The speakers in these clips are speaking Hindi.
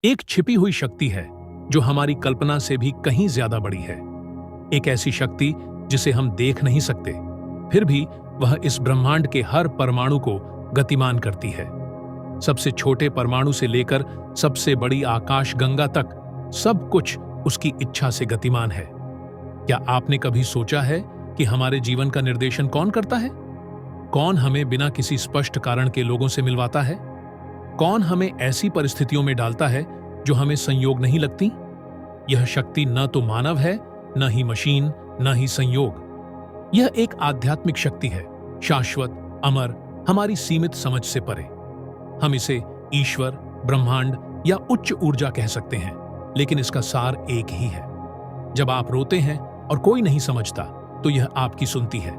एक छिपी हुई शक्ति है जो हमारी कल्पना से भी कहीं ज्यादा बड़ी है। एक ऐसी शक्ति जिसे हम देख नहीं सकते, फिर भी वह इस ब्रह्मांड के हर परमाणु को गतिमान करती है। सबसे छोटे परमाणु से लेकर सबसे बड़ी आकाश गंगा तक सब कुछ उसकी इच्छा से गतिमान है। क्या आपने कभी सोचा है कि हमारे जीवन का निर्देशन कौन करता है? कौन हमें बिना किसी स्पष्ट कारण के लोगों से मिलवाता है? कौन हमें ऐसी परिस्थितियों में डालता है जो हमें संयोग नहीं लगती? यह शक्ति न तो मानव है, न ही मशीन, न ही संयोग। यह एक आध्यात्मिक शक्ति है, शाश्वत, अमर, हमारी सीमित समझ से परे। हम इसे ईश्वर, ब्रह्मांड या उच्च ऊर्जा कह सकते हैं, लेकिन इसका सार एक ही है। जब आप रोते हैं और कोई नहीं समझता, तो यह आपकी सुनती है।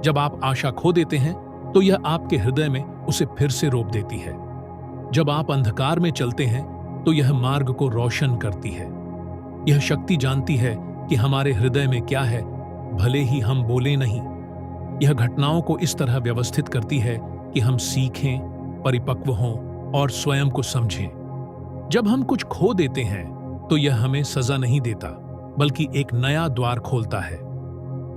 जब आप आशा खो देते हैं, तो यह आपके हृदय में उसे फिर से रोप देती है। जब आप अंधकार में चलते हैं, तो यह मार्ग को रोशन करती है। यह शक्ति जानती है कि हमारे हृदय में क्या है, भले ही हम बोले नहीं। यह घटनाओं को इस तरह व्यवस्थित करती है कि हम सीखें, परिपक्व हों और स्वयं को समझें। जब हम कुछ खो देते हैं, तो यह हमें सजा नहीं देता, बल्कि एक नया द्वार खोलता है।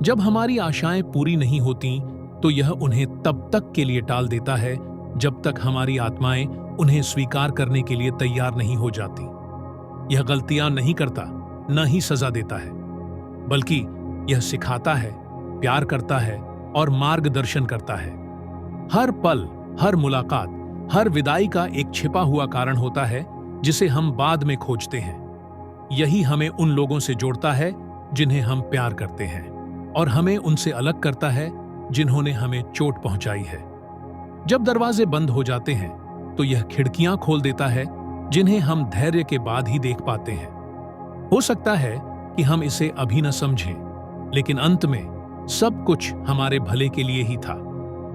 जब हमारी आशाएं पूरी नहीं होती, तो यह उन्हें तब तक के लिए टाल देता है जब तक हमारी आत्माएं उन्हें स्वीकार करने के लिए तैयार नहीं हो जाती। यह गलतियां नहीं करता, न ही सजा देता है, बल्कि यह सिखाता है, प्यार करता है और मार्गदर्शन करता है। हर पल, हर मुलाकात, हर विदाई का एक छिपा हुआ कारण होता है जिसे हम बाद में खोजते हैं। यही हमें उन लोगों से जोड़ता है जिन्हें हम प्यार करते हैं, और हमें उनसे अलग करता है जिन्होंने हमें चोट पहुंचाई है। जब दरवाजे बंद हो जाते हैं, तो यह खिड़कियां खोल देता है जिन्हें हम धैर्य के बाद ही देख पाते हैं। हो सकता है कि हम इसे अभी न समझें, लेकिन अंत में सब कुछ हमारे भले के लिए ही था।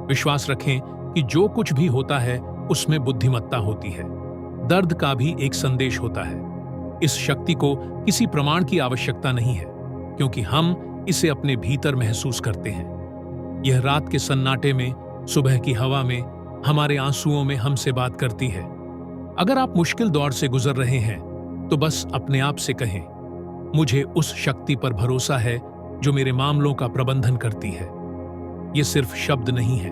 विश्वास रखें कि जो कुछ भी होता है उसमें बुद्धिमत्ता होती है। दर्द का भी एक संदेश होता है। इस शक्ति को किसी प्रमाण की आवश्यकता नहीं है, क्योंकि हम इसे अपने भीतर महसूस करते हैं। यह रात के सन्नाटे में, सुबह की हवा में, हमारे आंसुओं में हमसे बात करती है। अगर आप मुश्किल दौर से गुजर रहे हैं, तो बस अपने आप से कहें, मुझे उस शक्ति पर भरोसा है जो मेरे मामलों का प्रबंधन करती है। ये सिर्फ शब्द नहीं है,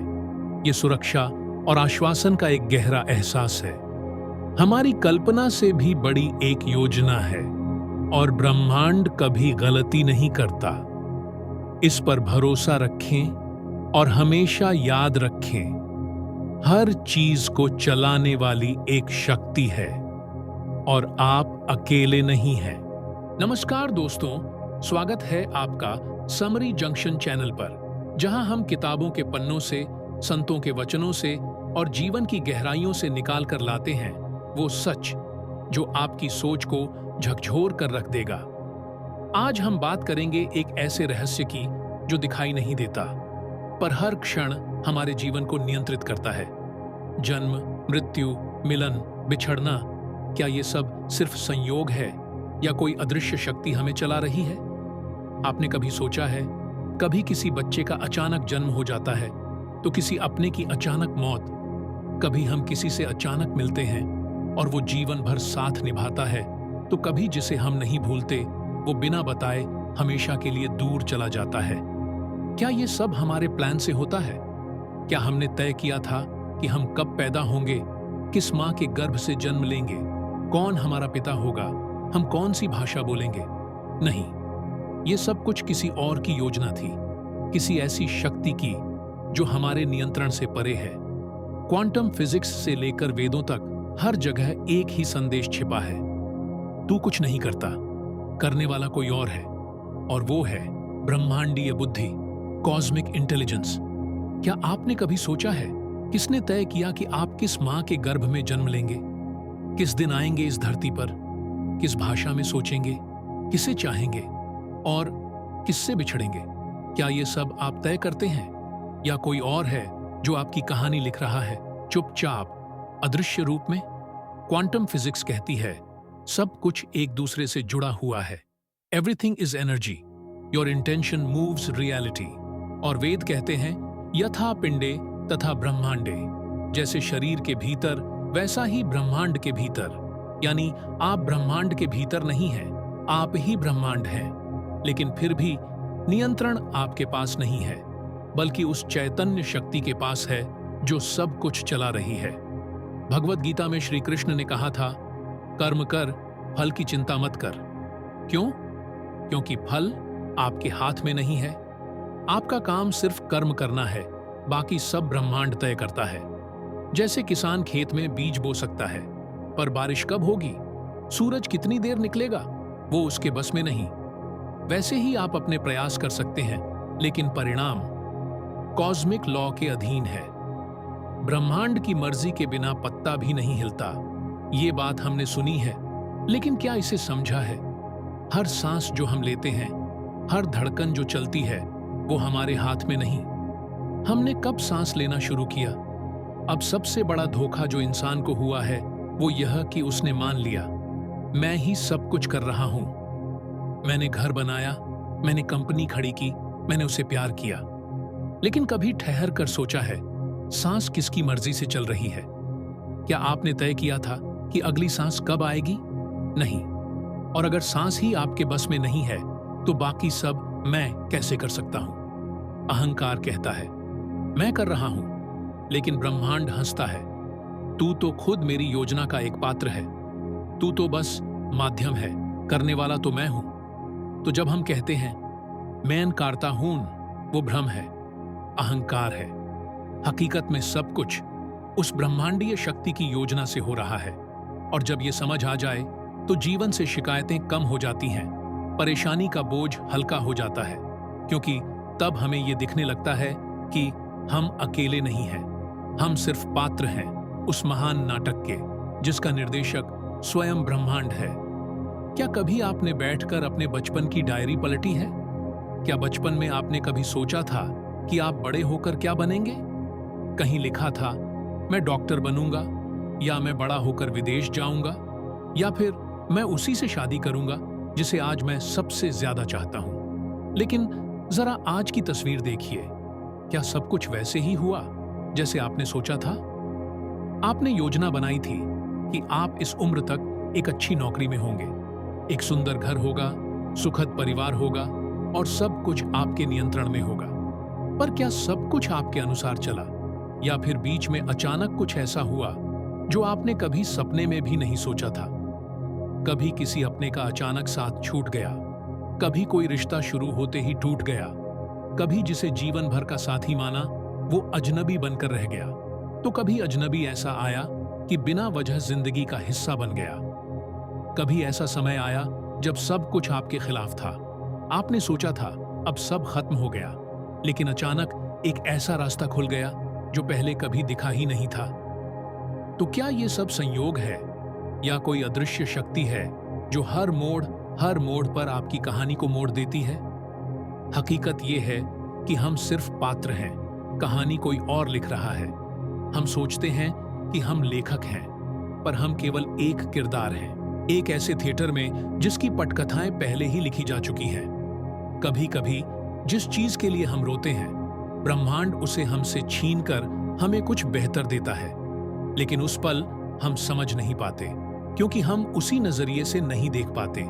ये सुरक्षा और आश्वासन का एक गहरा एहसास है। हमारी कल्पना से भी बड़ी एक योजना है, और ब्रह्मांड कभी गलती नहीं करता। इस पर भरोसा रखें और हमेशा याद रखें, हर चीज को चलाने वाली एक शक्ति है, और आप अकेले नहीं हैं। नमस्कार दोस्तों, स्वागत है आपका समरी जंक्शन चैनल पर, जहां हम किताबों के पन्नों से, संतों के वचनों से और जीवन की गहराइयों से निकाल कर लाते हैं वो सच जो आपकी सोच को झकझोर कर रख देगा। आज हम बात करेंगे एक ऐसे रहस्य की जो दिखाई नहीं देता, पर हर क्षण हमारे जीवन को नियंत्रित करता है। जन्म, मृत्यु, मिलन, बिछड़ना, क्या ये सब सिर्फ संयोग है या कोई अदृश्य शक्ति हमें चला रही है? आपने कभी सोचा है, कभी किसी बच्चे का अचानक जन्म हो जाता है, तो किसी अपने की अचानक मौत, कभी हम किसी से अचानक मिलते हैं और वो जीवन भर साथ निभाता है, तो कभी जिसे हम नहीं भूलते वो बिना बताए हमेशा के लिए दूर चला जाता है। क्या ये सब हमारे प्लान से होता है? क्या हमने तय किया था कि हम कब पैदा होंगे, किस माँ के गर्भ से जन्म लेंगे, कौन हमारा पिता होगा, हम कौन सी भाषा बोलेंगे? नहीं, ये सब कुछ किसी और की योजना थी, किसी ऐसी शक्ति की जो हमारे नियंत्रण से परे है। क्वांटम फिजिक्स से लेकर वेदों तक हर जगह एक ही संदेश छिपा है, तू कुछ नहीं करता, करने वाला कोई और है, और वो है ब्रह्मांडीय बुद्धि, कॉस्मिक इंटेलिजेंस। क्या आपने कभी सोचा है, किसने तय किया कि आप किस माँ के गर्भ में जन्म लेंगे, किस दिन आएंगे इस धरती पर, किस भाषा में सोचेंगे, किसे चाहेंगे और किससे बिछड़ेंगे? क्या ये सब आप तय करते हैं, या कोई और है जो आपकी कहानी लिख रहा है, चुपचाप, अदृश्य रूप में? क्वांटम फिजिक्स कहती है, सब कुछ एक दूसरे से जुड़ा हुआ है। Everything is energy, your intention moves reality. और वेद कहते हैं, यथा पिंडे तथा ब्रह्मांडे, जैसे शरीर के भीतर वैसा ही ब्रह्मांड के भीतर। यानी आप ब्रह्मांड के भीतर नहीं हैं, आप ही ब्रह्मांड हैं। लेकिन फिर भी नियंत्रण आपके पास नहीं है, बल्कि उस चैतन्य शक्ति के पास है जो सब कुछ चला रही है। भगवत गीता में श्री कृष्ण ने कहा था, कर्म कर, फल की चिंता मत कर। क्यों? क्योंकि फल आपके हाथ में नहीं है। आपका काम सिर्फ कर्म करना है, बाकी सब ब्रह्मांड तय करता है। जैसे किसान खेत में बीज बो सकता है, पर बारिश कब होगी, सूरज कितनी देर निकलेगा, वो उसके बस में नहीं। वैसे ही आप अपने प्रयास कर सकते हैं, लेकिन परिणाम कॉस्मिक लॉ के अधीन है। ब्रह्मांड की मर्जी के बिना पत्ता भी नहीं हिलता। ये बात हमने सुनी है, लेकिन क्या इसे समझा है? हर सांस जो हम लेते हैं, हर धड़कन जो चलती है, वो हमारे हाथ में नहीं। हमने कब सांस लेना शुरू किया? अब सबसे बड़ा धोखा जो इंसान को हुआ है वो यह कि उसने मान लिया, मैं ही सब कुछ कर रहा हूं। मैंने घर बनाया, मैंने कंपनी खड़ी की, मैंने उसे प्यार किया, लेकिन कभी ठहर कर सोचा है सांस किसकी मर्जी से चल रही है? क्या आपने तय किया था कि अगली सांस कब आएगी? नहीं। और अगर सांस ही आपके बस में नहीं है तो बाकी सब मैं कैसे कर सकता हूं? अहंकार कहता है मैं कर रहा हूं, लेकिन ब्रह्मांड हंसता है, तू तो खुद मेरी योजना का एक पात्र है, तू तो बस माध्यम है, करने वाला तो मैं हूं। तो जब हम कहते हैं मैं कारता हूं, वो भ्रम है, अहंकार है। हकीकत में सब कुछ उस ब्रह्मांडीय शक्ति की योजना से हो रहा है। और जब ये समझ आ जाए तो जीवन से शिकायतें कम हो जाती हैं, परेशानी का बोझ हल्का हो जाता है, क्योंकि तब हमें ये दिखने लगता है कि हम अकेले नहीं हैं, हम सिर्फ पात्र हैं उस महान नाटक के, जिसका निर्देशक स्वयं ब्रह्मांड है। क्या कभी आपने बैठकर अपने बचपन की डायरी पलटी है? क्या बचपन में आपने कभी सोचा था कि आप बड़े होकर क्या बनेंगे? कहीं लिखा था मैं डॉक्टर बनूंगा, या मैं बड़ा होकर विदेश जाऊंगा, या फिर मैं उसी से शादी करूंगा जिसे आज मैं सबसे ज्यादा चाहता हूं। लेकिन जरा आज की तस्वीर देखिए, क्या सब कुछ वैसे ही हुआ जैसे आपने सोचा था? आपने योजना बनाई थी कि आप इस उम्र तक एक अच्छी नौकरी में होंगे, एक सुंदर घर होगा, सुखद परिवार होगा और सब कुछ आपके नियंत्रण में होगा। पर क्या सब कुछ आपके अनुसार चला, या फिर बीच में अचानक कुछ ऐसा हुआ जो आपने कभी सपने में भी नहीं सोचा था? कभी किसी अपने का अचानक साथ छूट गया, कभी कोई रिश्ता शुरू होते ही टूट गया, कभी जिसे जीवन भर का साथी माना वो अजनबी बनकर रह गया, तो कभी अजनबी ऐसा आया कि बिना वजह जिंदगी का हिस्सा बन गया। कभी ऐसा समय आया जब सब कुछ आपके खिलाफ था, आपने सोचा था अब सब खत्म हो गया, लेकिन अचानक एक ऐसा रास्ता खुल गया जो पहले कभी दिखा ही नहीं था। तो क्या ये सब संयोग है, या कोई अदृश्य शक्ति है जो हर मोड़ पर आपकी कहानी को मोड़ देती है? हकीकत ये है कि हम सिर्फ पात्र हैं, कहानी कोई और लिख रहा है। हम सोचते हैं कि हम लेखक हैं, पर हम केवल एक किरदार हैं, एक ऐसे थिएटर में जिसकी पटकथाएं पहले ही लिखी जा चुकी हैं। कभी कभी जिस चीज के लिए हम रोते हैं, ब्रह्मांड उसे हमसे छीनकर हमें कुछ बेहतर देता है, लेकिन उस पल हम समझ नहीं पाते, क्योंकि हम उसी नजरिए से नहीं देख पाते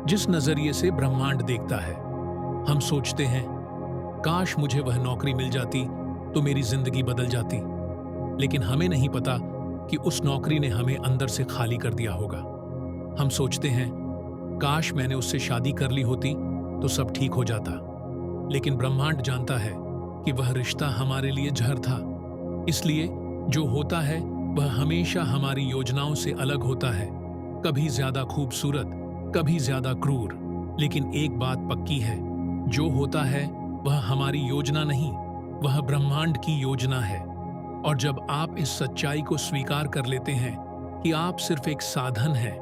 जिस नजरिए से ब्रह्मांड देखता है। हम सोचते हैं काश मुझे वह नौकरी मिल जाती तो मेरी जिंदगी बदल जाती, लेकिन हमें नहीं पता कि उस नौकरी ने हमें अंदर से खाली कर दिया होगा। हम सोचते हैं काश मैंने उससे शादी कर ली होती तो सब ठीक हो जाता, लेकिन ब्रह्मांड जानता है कि वह रिश्ता हमारे लिए जहर था। इसलिए जो होता है वह हमेशा हमारी योजनाओं से अलग होता है, कभी ज्यादा खूबसूरत, कभी ज्यादा क्रूर। लेकिन एक बात पक्की है, जो होता है वह हमारी योजना नहीं, वह ब्रह्मांड की योजना है। और जब आप इस सच्चाई को स्वीकार कर लेते हैं कि आप सिर्फ एक साधन हैं,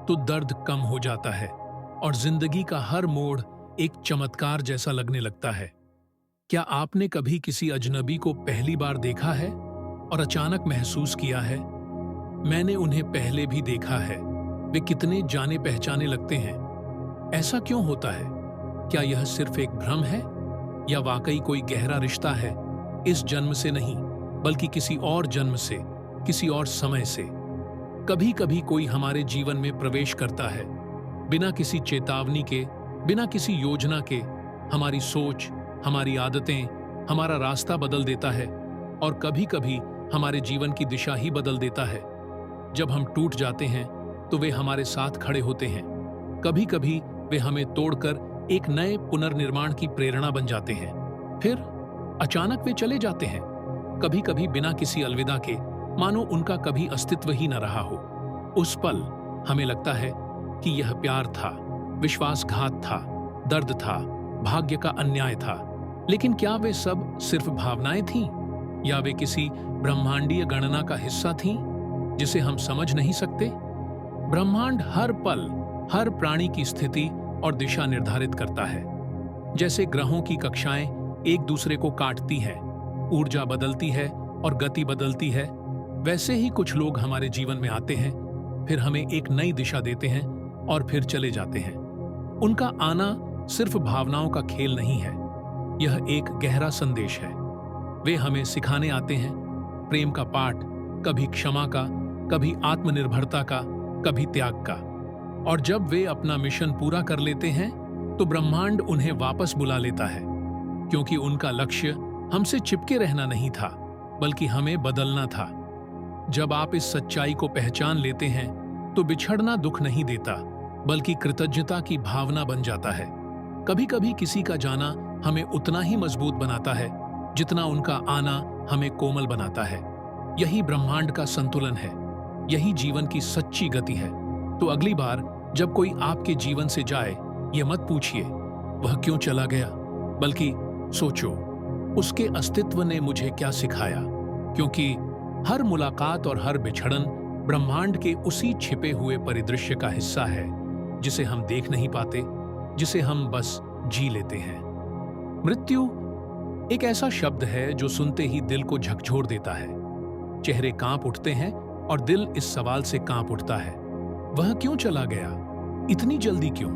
तो दर्द कम हो जाता है और जिंदगी का हर मोड़ एक चमत्कार जैसा लगने लगता है। क्या आपने कभी किसी अजनबी को पहली बार देखा है और अचानक महसूस किया है मैंने उन्हें पहले भी देखा है, वे कितने जाने पहचाने लगते हैं? ऐसा क्यों होता है? क्या यह सिर्फ एक भ्रम है, या वाकई कोई गहरा रिश्ता है, इस जन्म से नहीं बल्कि किसी और जन्म से, किसी और समय से? कभी कभी कोई हमारे जीवन में प्रवेश करता है, बिना किसी चेतावनी के, बिना किसी योजना के। हमारी सोच, हमारी आदतें, हमारा रास्ता बदल देता है और कभी कभी हमारे जीवन की दिशा ही बदल देता है। जब हम टूट जाते हैं तो वे हमारे साथ खड़े होते हैं। कभी कभी वे हमें तोड़कर एक नए पुनर्निर्माण की प्रेरणा बन जाते हैं। फिर अचानक वे चले जाते हैं, कभी कभी बिना किसी अलविदा के, मानो उनका कभी अस्तित्व ही न रहा हो। उस पल हमें लगता है कि यह प्यार था, विश्वासघात था, दर्द था, भाग्य का अन्याय था। लेकिन क्या वे सब सिर्फ भावनाएं थीं, या वे किसी ब्रह्मांडीय गणना का हिस्सा थीं जिसे हम समझ नहीं सकते? ब्रह्मांड हर पल हर प्राणी की स्थिति और दिशा निर्धारित करता है। जैसे ग्रहों की कक्षाएं एक दूसरे को काटती हैं, ऊर्जा बदलती है और गति बदलती है, वैसे ही कुछ लोग हमारे जीवन में आते हैं, फिर हमें एक नई दिशा देते हैं और फिर चले जाते हैं। उनका आना सिर्फ भावनाओं का खेल नहीं है, यह एक गहरा संदेश है। वे हमें सिखाने आते हैं प्रेम का पाठ, कभी क्षमा का, कभी आत्मनिर्भरता का, कभी त्याग का। और जब वे अपना मिशन पूरा कर लेते हैं तो ब्रह्मांड उन्हें वापस बुला लेता है, क्योंकि उनका लक्ष्य हमसे चिपके रहना नहीं था, बल्कि हमें बदलना था। जब आप इस सच्चाई को पहचान लेते हैं तो बिछड़ना दुख नहीं देता, बल्कि कृतज्ञता की भावना बन जाता है। कभी कभी किसी का जाना हमें उतना ही मजबूत बनाता है जितना उनका आना हमें कोमल बनाता है। यही ब्रह्मांड का संतुलन है, यही जीवन की सच्ची गति है। तो अगली बार जब कोई आपके जीवन से जाए, ये मत पूछिए वह क्यों चला गया, बल्कि सोचो उसके अस्तित्व ने मुझे क्या सिखाया। क्योंकि हर मुलाकात और हर बिछड़न ब्रह्मांड के उसी छिपे हुए परिदृश्य का हिस्सा है जिसे हम देख नहीं पाते, जिसे हम बस जी लेते हैं। मृत्यु एक ऐसा शब्द है जो सुनते ही दिल को झकझोर देता है। चेहरे कांप उठते हैं और दिल इस सवाल से कांप उठता है, वह क्यों चला गया, इतनी जल्दी क्यों?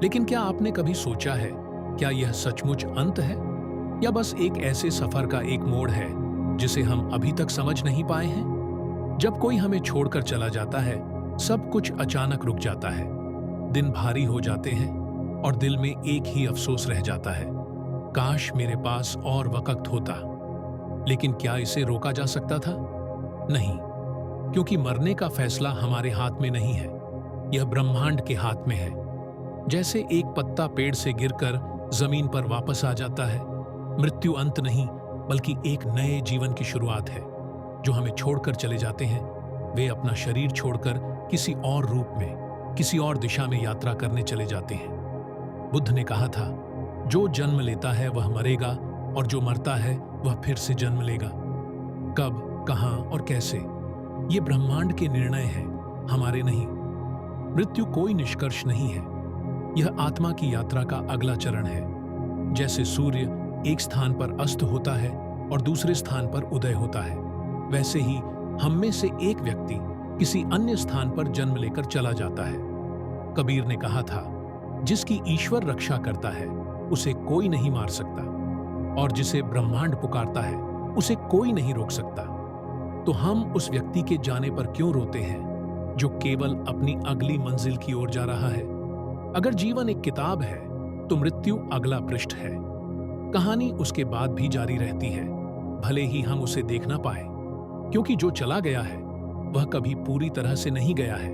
लेकिन क्या आपने कभी सोचा है, क्या यह सचमुच अंत है, या बस एक ऐसे सफर का एक मोड़ है जिसे हम अभी तक समझ नहीं पाए हैं? जब कोई हमें छोड़कर चला जाता है, सब कुछ अचानक रुक जाता है। दिन भारी हो जाते हैं और दिल में एक ही अफसोस रह जाता है, काश मेरे पास और वक्त होता। लेकिन क्या इसे रोका जा सकता था? नहीं, क्योंकि मरने का फैसला हमारे हाथ में नहीं है, यह ब्रह्मांड के हाथ में है। जैसे एक पत्ता पेड़ से गिरकर जमीन पर वापस आ जाता है, मृत्यु अंत नहीं, बल्कि एक नए जीवन की शुरुआत है। जो हमें छोड़कर चले जाते हैं, वे अपना शरीर छोड़कर किसी और रूप में, किसी और दिशा में यात्रा करने चले जाते हैं। बुद्ध ने कहा था, जो जन्म लेता है वह मरेगा, और जो मरता है वह फिर से जन्म लेगा। कब, कहां और कैसे, ये ब्रह्मांड के निर्णय हैं, हमारे नहीं। मृत्यु कोई निष्कर्ष नहीं है, यह आत्मा की यात्रा का अगला चरण है। जैसे सूर्य एक स्थान पर अस्त होता है और दूसरे स्थान पर उदय होता है, वैसे ही हम में से एक व्यक्ति किसी अन्य स्थान पर जन्म लेकर चला जाता है। कबीर ने कहा था, जिसकी ईश्वर रक्षा करता है उसे कोई नहीं मार सकता, और जिसे ब्रह्मांड पुकारता है उसे कोई नहीं रोक सकता। तो हम उस व्यक्ति के जाने पर क्यों रोते हैं जो केवल अपनी अगली मंजिल की ओर जा रहा है? अगर जीवन एक किताब है तो मृत्यु अगला पृष्ठ है। कहानी उसके बाद भी जारी रहती है, भले ही हम उसे देख ना पाए, क्योंकि जो चला गया है वह कभी पूरी तरह से नहीं गया है।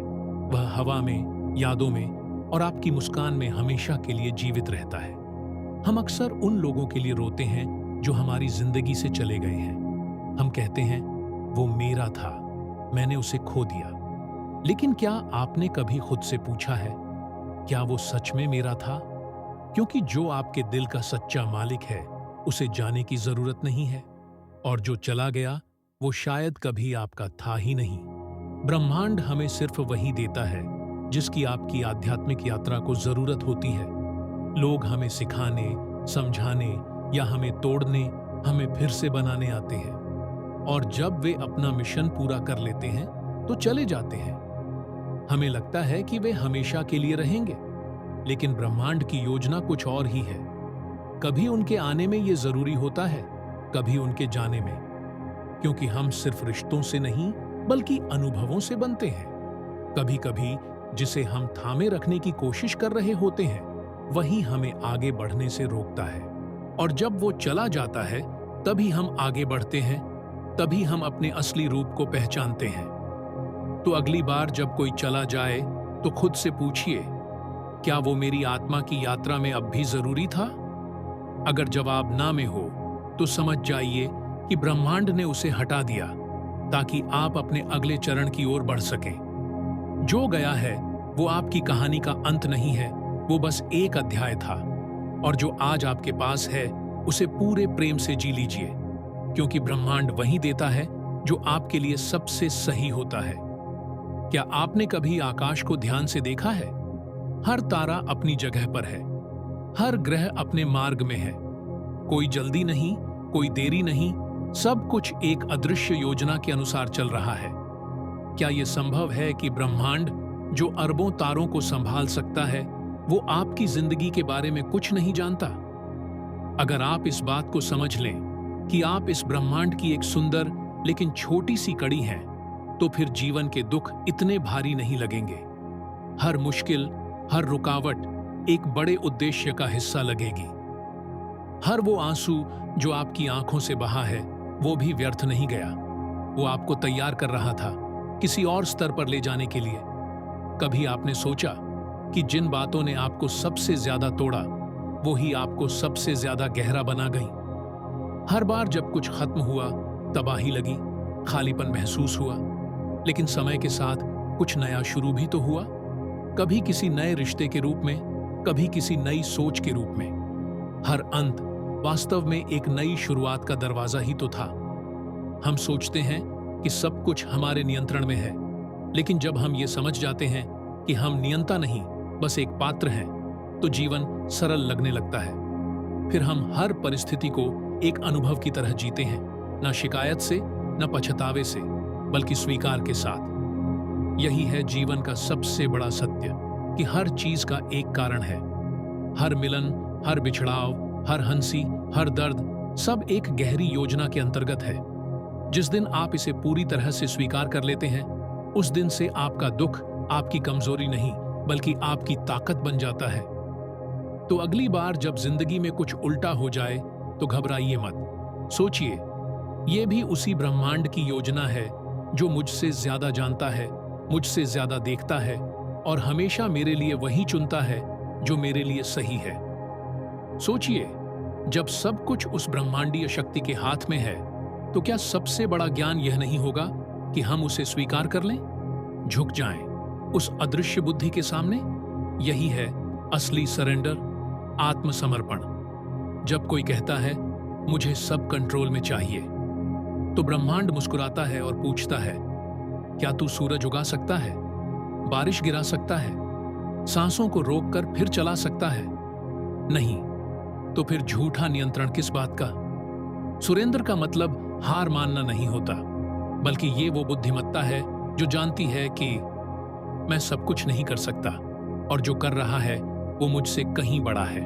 वह हवा में, यादों में और आपकी मुस्कान में हमेशा के लिए जीवित रहता है। हम अक्सर उन लोगों के लिए रोते हैं जो हमारी जिंदगी से चले गए हैं। हम कहते हैं, वो मेरा था, मैंने उसे खो दिया। लेकिन क्या आपने कभी खुद से पूछा है, क्या वो सच में मेरा था? क्योंकि जो आपके दिल का सच्चा मालिक है उसे जाने की जरूरत नहीं है, और जो चला गया वो शायद कभी आपका था ही नहीं। ब्रह्मांड हमें सिर्फ वही देता है जिसकी आपकी आध्यात्मिक यात्रा को जरूरत होती है। लोग हमें सिखाने, समझाने या हमें तोड़ने, हमें फिर से बनाने आते हैं, और जब वे अपना मिशन पूरा कर लेते हैं तो चले जाते हैं। हमें लगता है कि वे हमेशा के लिए रहेंगे, लेकिन ब्रह्मांड की योजना कुछ और ही है। कभी उनके आने में ये जरूरी होता है, कभी उनके जाने में, क्योंकि हम सिर्फ रिश्तों से नहीं बल्कि अनुभवों से बनते हैं। कभी कभी जिसे हम थामे रखने की कोशिश कर रहे होते हैं, वही हमें आगे बढ़ने से रोकता है। और जब वो चला जाता है, तभी हम आगे बढ़ते हैं, तभी हम अपने असली रूप को पहचानते हैं। तो अगली बार जब कोई चला जाए, तो खुद से पूछिए, क्या वो मेरी आत्मा की यात्रा में अब भी जरूरी था? अगर जवाब ना में हो, तो समझ जाइए कि ब्रह्मांड ने उसे हटा दिया, ताकि आप अपने अगले चरण की ओर बढ़ सकें। जो गया है वो आपकी कहानी का अंत नहीं है, वो बस एक अध्याय था। और जो आज आपके पास है, उसे पूरे प्रेम से जी लीजिए, क्योंकि ब्रह्मांड वही देता है जो आपके लिए सबसे सही होता है। क्या आपने कभी आकाश को ध्यान से देखा है? हर तारा अपनी जगह पर है, हर ग्रह अपने मार्ग में है। कोई जल्दी नहीं, कोई देरी नहीं, सब कुछ एक अदृश्य योजना के अनुसार चल रहा है। क्या यह संभव है कि ब्रह्मांड, जो अरबों तारों को संभाल सकता है, वो आपकी जिंदगी के बारे में कुछ नहीं जानता? अगर आप इस बात को समझ लें कि आप इस ब्रह्मांड की एक सुंदर लेकिन छोटी सी कड़ी हैं, तो फिर जीवन के दुख इतने भारी नहीं लगेंगे। हर मुश्किल, हर रुकावट एक बड़े उद्देश्य का हिस्सा लगेगी। हर वो आंसू जो आपकी आंखों से बहा है, वो भी व्यर्थ नहीं गया। वो आपको तैयार कर रहा था किसी और स्तर पर ले जाने के लिए। कभी आपने सोचा कि जिन बातों ने आपको सबसे ज्यादा तोड़ा, वो ही आपको सबसे ज्यादा गहरा बना गई? हर बार जब कुछ खत्म हुआ, तबाही लगी, खालीपन महसूस हुआ, लेकिन समय के साथ कुछ नया शुरू भी तो हुआ। कभी किसी नए रिश्ते के रूप में, कभी किसी नई सोच के रूप में। हर अंत वास्तव में एक नई शुरुआत का दरवाजा ही तो था। हम सोचते हैं कि सब कुछ हमारे नियंत्रण में है, लेकिन जब हम ये समझ जाते हैं कि हम नियंता नहीं, बस एक पात्र हैं, तो जीवन सरल लगने लगता है। फिर हम हर परिस्थिति को एक अनुभव की तरह जीते हैं, न शिकायत से, न पछतावे से, बल्कि स्वीकार के साथ। यही है जीवन का सबसे बड़ा सत्य, कि हर चीज का एक कारण है। हर मिलन, हर बिछड़ाव, हर हंसी, हर दर्द, सब एक गहरी योजना के अंतर्गत है। जिस दिन आप इसे पूरी तरह से स्वीकार कर लेते हैं, उस दिन से आपका दुख आपकी कमजोरी नहीं, बल्कि आपकी ताकत बन जाता है। तो अगली बार जब जिंदगी में कुछ उल्टा हो जाए, तो घबराइए मत। सोचिए, ये भी उसी ब्रह्मांड की योजना है, जो मुझसे ज्यादा जानता है, मुझसे ज्यादा देखता है, और हमेशा मेरे लिए वही चुनता है जो मेरे लिए सही है। सोचिए, जब सब कुछ उस ब्रह्मांडीय शक्ति के हाथ में है, तो क्या सबसे बड़ा ज्ञान यह नहीं होगा कि हम उसे स्वीकार कर लें, झुक जाएं उस अदृश्य बुद्धि के सामने? यही है असली सरेंडर, आत्मसमर्पण। जब कोई कहता है मुझे सब कंट्रोल में चाहिए, तो ब्रह्मांड मुस्कुराता है और पूछता है, क्या तू सूरज उगा सकता है, बारिश गिरा सकता है, सांसों को रोककर फिर चला सकता है? नहीं। तो फिर झूठा नियंत्रण किस बात का? सुरेंद्र का मतलब हार मानना नहीं होता, बल्कि ये वो बुद्धिमत्ता है जो जानती है कि मैं सब कुछ नहीं कर सकता, और जो कर रहा है वो मुझसे कहीं बड़ा है।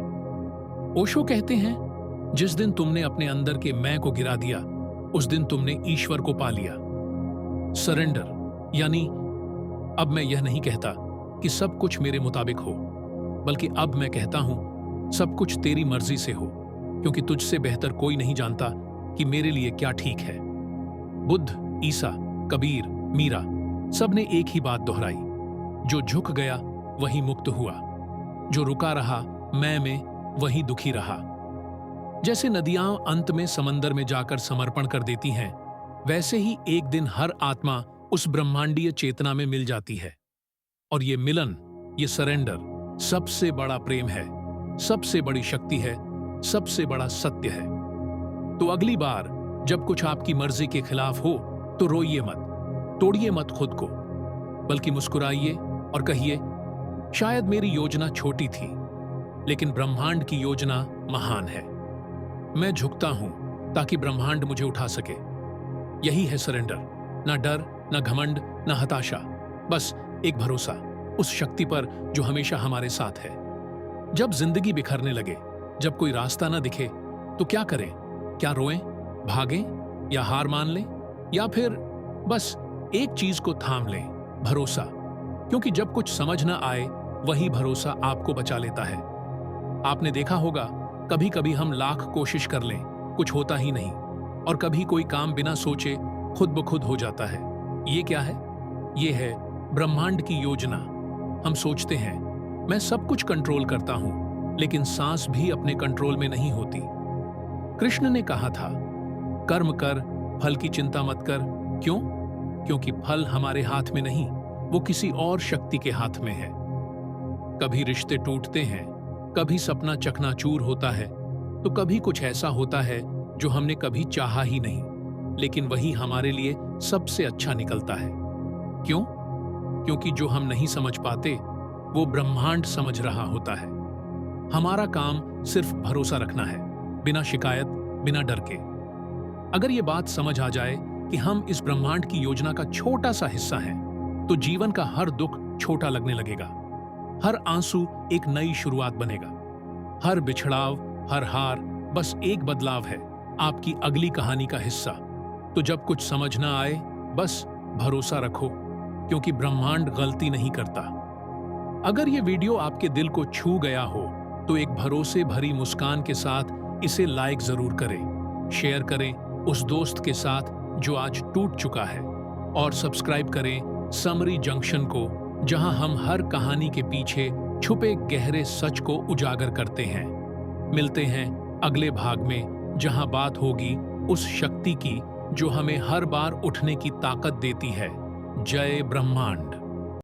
ओशो कहते हैं, जिस दिन तुमने अपने अंदर के मैं को गिरा दिया, उस दिन तुमने ईश्वर को पा लिया। सरेंडर यानी अब मैं यह नहीं कहता कि सब कुछ मेरे मुताबिक हो, बल्कि अब मैं कहता हूं सब कुछ तेरी मर्जी से हो, क्योंकि तुझसे बेहतर कोई नहीं जानता कि मेरे लिए क्या ठीक है। बुद्ध, ईसा, कबीर, मीरा, सबने एक ही बात दोहराई, जो झुक गया वही मुक्त हुआ, जो रुका रहा मैं में वही दुखी रहा। जैसे नदियां अंत में समंदर में जाकर समर्पण कर देती हैं, वैसे ही एक दिन हर आत्मा उस ब्रह्मांडीय चेतना में मिल जाती है। और ये मिलन, ये सरेंडर सबसे बड़ा प्रेम है, सबसे बड़ी शक्ति है, सबसे बड़ा सत्य है। तो अगली बार जब कुछ आपकी मर्जी के खिलाफ हो, तो रोइए मत, तोड़िए मत खुद को, बल्कि मुस्कुराइए और कहिए, शायद मेरी योजना छोटी थी, लेकिन ब्रह्मांड की योजना महान है। मैं झुकता हूं ताकि ब्रह्मांड मुझे उठा सके। यही है सरेंडर, ना डर, ना घमंड, ना हताशा, बस एक भरोसा उस शक्ति पर जो हमेशा हमारे साथ है। जब जिंदगी बिखरने लगे, जब कोई रास्ता ना दिखे, तो क्या करें? क्या रोएं, भागें, या हार मान लें, या फिर बस एक चीज को थाम लें, भरोसा। क्योंकि जब कुछ समझ न आए, वही भरोसा आपको बचा लेता है। आपने देखा होगा, कभी कभी हम लाख कोशिश कर लें, कुछ होता ही नहीं, और कभी कोई काम बिना सोचे खुद ब खुद हो जाता है। ये क्या है? ये है ब्रह्मांड की योजना। हम सोचते हैं, मैं सब कुछ कंट्रोल करता हूं, लेकिन सांस भी अपने कंट्रोल में नहीं होती। कृष्ण ने कहा था, कर्म कर, फल की चिंता मत कर। क्यों? क्योंकि फल हमारे हाथ में नहीं, वो किसी और शक्ति के हाथ में है। कभी रिश्ते टूटते हैं, कभी सपना चकनाचूर होता है, तो कभी कुछ ऐसा होता है जो हमने कभी चाहा ही नहीं, लेकिन वही हमारे लिए सबसे अच्छा निकलता है। क्यों? क्योंकि जो हम नहीं समझ पाते, वो ब्रह्मांड समझ रहा होता है। हमारा काम सिर्फ भरोसा रखना है, बिना शिकायत, बिना डर के। अगर ये बात समझ आ जाए कि हम इस ब्रह्मांड की योजना का छोटा सा हिस्सा हैं, तो जीवन का हर दुख छोटा लगने लगेगा। हर आंसू एक नई शुरुआत बनेगा। हर बिछड़ाव, हर हार बस एक बदलाव है, आपकी अगली कहानी का हिस्सा। तो जब कुछ समझ ना आए, बस भरोसा रखो, क्योंकि ब्रह्मांड गलती नहीं करता। अगर ये वीडियो आपके दिल को छू गया हो, तो एक भरोसे भरी मुस्कान के साथ इसे लाइक जरूर करें, शेयर करें उस दोस्त के साथ जो आज टूट चुका है, और सब्सक्राइब करें समरी जंक्शन को, जहां हम हर कहानी के पीछे छुपे गहरे सच को उजागर करते हैं। मिलते हैं अगले भाग में, जहां बात होगी उस शक्ति की जो हमें हर बार उठने की ताकत देती है। जय ब्रह्मांड।